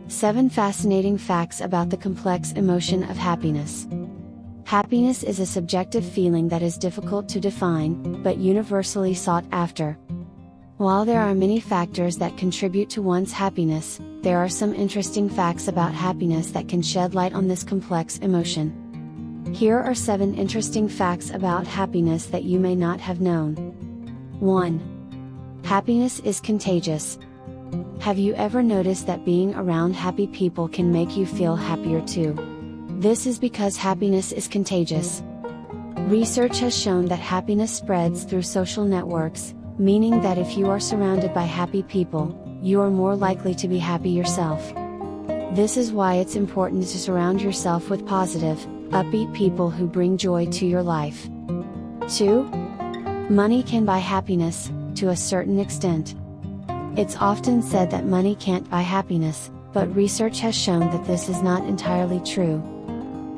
7 Fascinating facts about the complex emotion of happiness. Happiness is a subjective feeling that is difficult to define, but universally sought after. While there are many factors that contribute to one's happiness, there are some interesting facts about happiness that can shed light on this complex emotion. Here are 7 interesting facts about happiness that you may not have known. 1. Happiness is contagious. Have you ever noticed that being around happy people can make you feel happier too? This is because happiness is contagious. Research has shown that happiness spreads through social networks, meaning that if you are surrounded by happy people, you are more likely to be happy yourself. This is why it's important to surround yourself with positive, upbeat people who bring joy to your life. 2. Money can buy happiness, to a certain extent. It's often said that money can't buy happiness, but research has shown that this is not entirely true.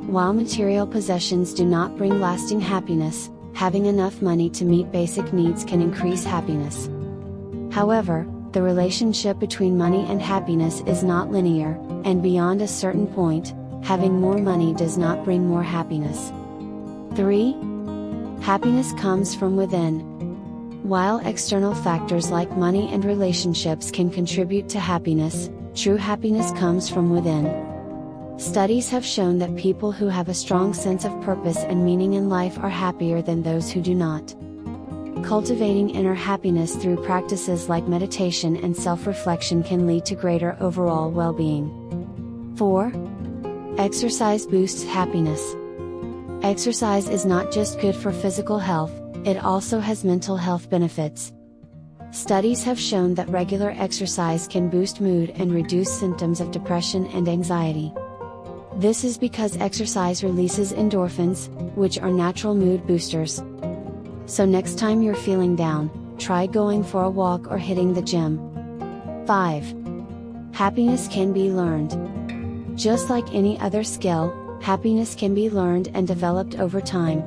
While material possessions do not bring lasting happiness, having enough money to meet basic needs can increase happiness. However, the relationship between money and happiness is not linear, and beyond a certain point, having more money does not bring more happiness. 3. Happiness comes from within. While external factors like money and relationships can contribute to happiness, true happiness comes from within. Studies have shown that people who have a strong sense of purpose and meaning in life are happier than those who do not. Cultivating inner happiness through practices like meditation and self-reflection can lead to greater overall well-being. 4. Exercise boosts happiness. Exercise is not just good for physical health, it also has mental health benefits. Studies have shown that regular exercise can boost mood and reduce symptoms of depression and anxiety. This is because exercise releases endorphins, which are natural mood boosters. So next time you're feeling down, try going for a walk or hitting the gym. 5. Happiness can be learned. Just like any other skill, happiness can be learned and developed over time.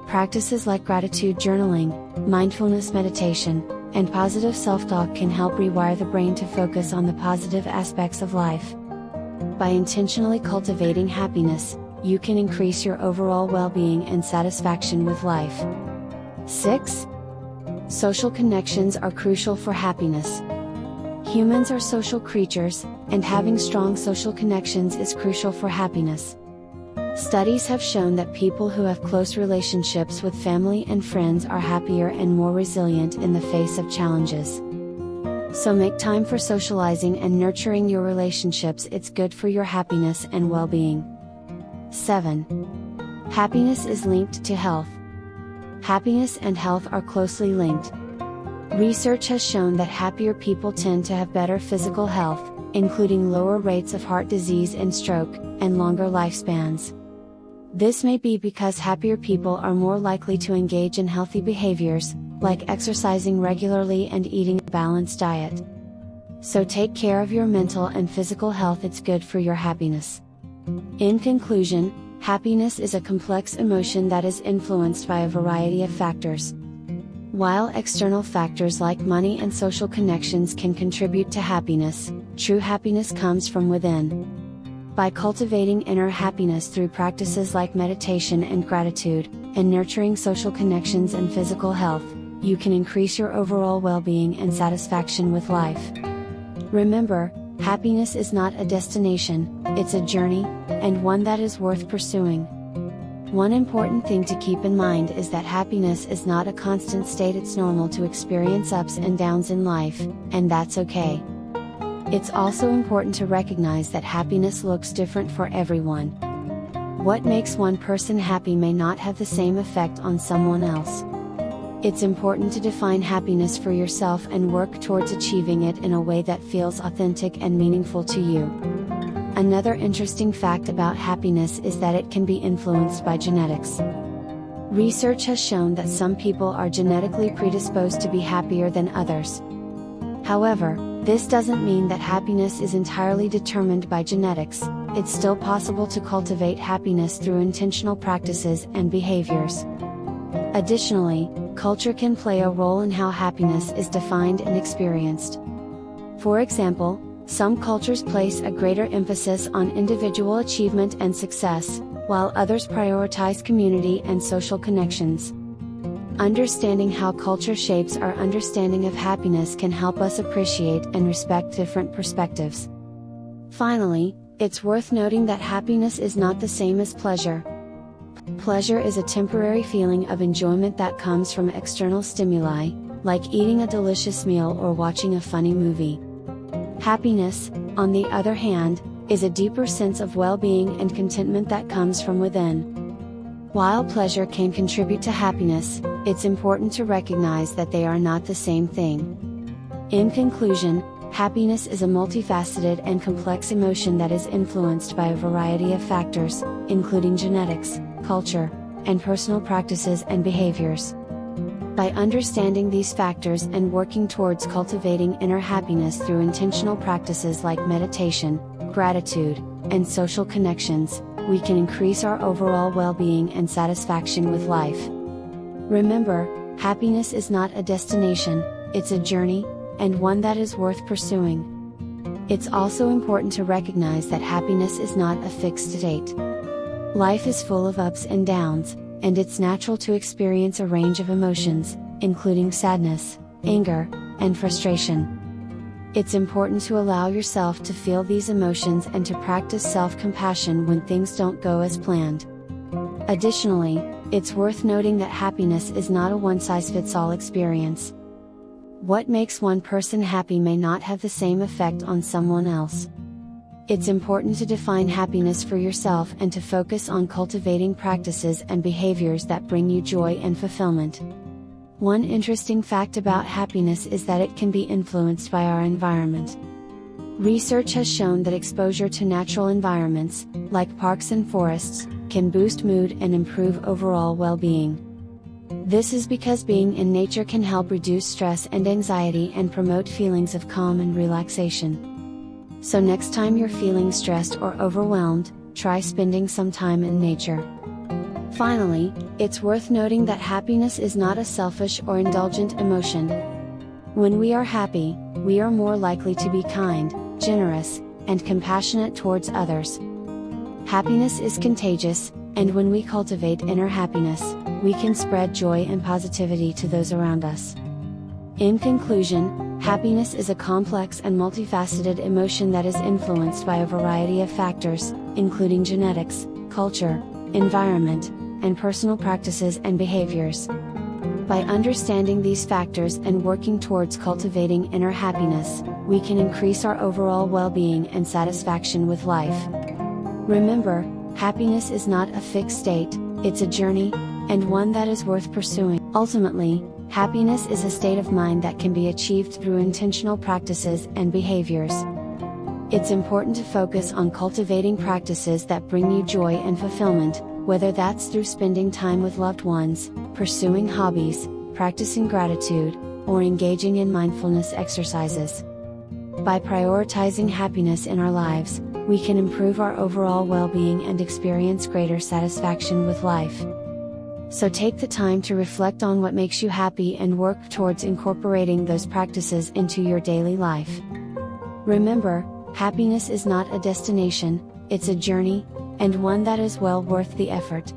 Practices like gratitude journaling, mindfulness meditation, and positive self-talk can help rewire the brain to focus on the positive aspects of life. By intentionally cultivating happiness, you can increase your overall well-being and satisfaction with life. 6. Social connections are crucial for happiness. Humans are social creatures, and having strong social connections is crucial for happiness. Studies have shown that people who have close relationships with family and friends are happier and more resilient in the face of challenges. So make time for socializing and nurturing your relationships. It's good for your happiness and well-being. 7. Happiness is linked to health. Happiness and health are closely linked. Research has shown that happier people tend to have better physical health, including lower rates of heart disease and stroke, and longer lifespans. This may be because happier people are more likely to engage in healthy behaviors, like exercising regularly and eating a balanced diet. So take care of your mental and physical health, it's good for your happiness. In conclusion, happiness is a complex emotion that is influenced by a variety of factors. While external factors like money and social connections can contribute to happiness, true happiness comes from within. By cultivating inner happiness through practices like meditation and gratitude, and nurturing social connections and physical health, you can increase your overall well-being and satisfaction with life. Remember, happiness is not a destination, it's a journey, and one that is worth pursuing. One important thing to keep in mind is that happiness is not a constant state. It's normal to experience ups and downs in life, and that's okay. It's also important to recognize that happiness looks different for everyone. What makes one person happy may not have the same effect on someone else. It's important to define happiness for yourself and work towards achieving it in a way that feels authentic and meaningful to you. Another interesting fact about happiness is that it can be influenced by genetics. Research has shown that some people are genetically predisposed to be happier than others. However, this doesn't mean that happiness is entirely determined by genetics. It's still possible to cultivate happiness through intentional practices and behaviors. Additionally, culture can play a role in how happiness is defined and experienced. For example, Some cultures place a greater emphasis on individual achievement and success, while others prioritize community and social connections. Understanding how culture shapes our understanding of happiness can help us appreciate and respect different perspectives. Finally, it's worth noting that happiness is not the same as pleasure. Pleasure is a temporary feeling of enjoyment that comes from external stimuli, like eating a delicious meal or watching a funny movie. Happiness, on the other hand, is a deeper sense of well-being and contentment that comes from within. While pleasure can contribute to happiness, it's important to recognize that they are not the same thing. In conclusion, happiness is a multifaceted and complex emotion that is influenced by a variety of factors, including genetics, culture, and personal practices and behaviors. By understanding these factors and working towards cultivating inner happiness through intentional practices like meditation, gratitude, and social connections, we can increase our overall well-being and satisfaction with life. Remember, happiness is not a destination, it's a journey, and one that is worth pursuing. It's also important to recognize that happiness is not a fixed state. Life is full of ups and downs, and it's natural to experience a range of emotions, including sadness, anger, and frustration. It's important to allow yourself to feel these emotions and to practice self-compassion when things don't go as planned. Additionally, it's worth noting that happiness is not a one-size-fits-all experience. What makes one person happy may not have the same effect on someone else. It's important to define happiness for yourself and to focus on cultivating practices and behaviors that bring you joy and fulfillment. One interesting fact about happiness is that it can be influenced by our environment. Research has shown that exposure to natural environments, like parks and forests, can boost mood and improve overall well-being. This is because being in nature can help reduce stress and anxiety and promote feelings of calm and relaxation. So next time you're feeling stressed or overwhelmed, try spending some time in nature. Finally, it's worth noting that happiness is not a selfish or indulgent emotion. When we are happy, we are more likely to be kind, generous, and compassionate towards others. Happiness is contagious, and when we cultivate inner happiness, we can spread joy and positivity to those around us. In conclusion, happiness is a complex and multifaceted emotion that is influenced by a variety of factors, including genetics, culture, environment, and personal practices and behaviors. By understanding these factors and working towards cultivating inner happiness, we can increase our overall well-being and satisfaction with life. Remember, happiness is not a fixed state, it's a journey, and one that is worth pursuing. Ultimately, happiness is a state of mind that can be achieved through intentional practices and behaviors. It's important to focus on cultivating practices that bring you joy and fulfillment, whether that's through spending time with loved ones, pursuing hobbies, practicing gratitude, or engaging in mindfulness exercises. By prioritizing happiness in our lives, we can improve our overall well-being and experience greater satisfaction with life. So take the time to reflect on what makes you happy and work towards incorporating those practices into your daily life. Remember, happiness is not a destination, it's a journey, and one that is well worth the effort.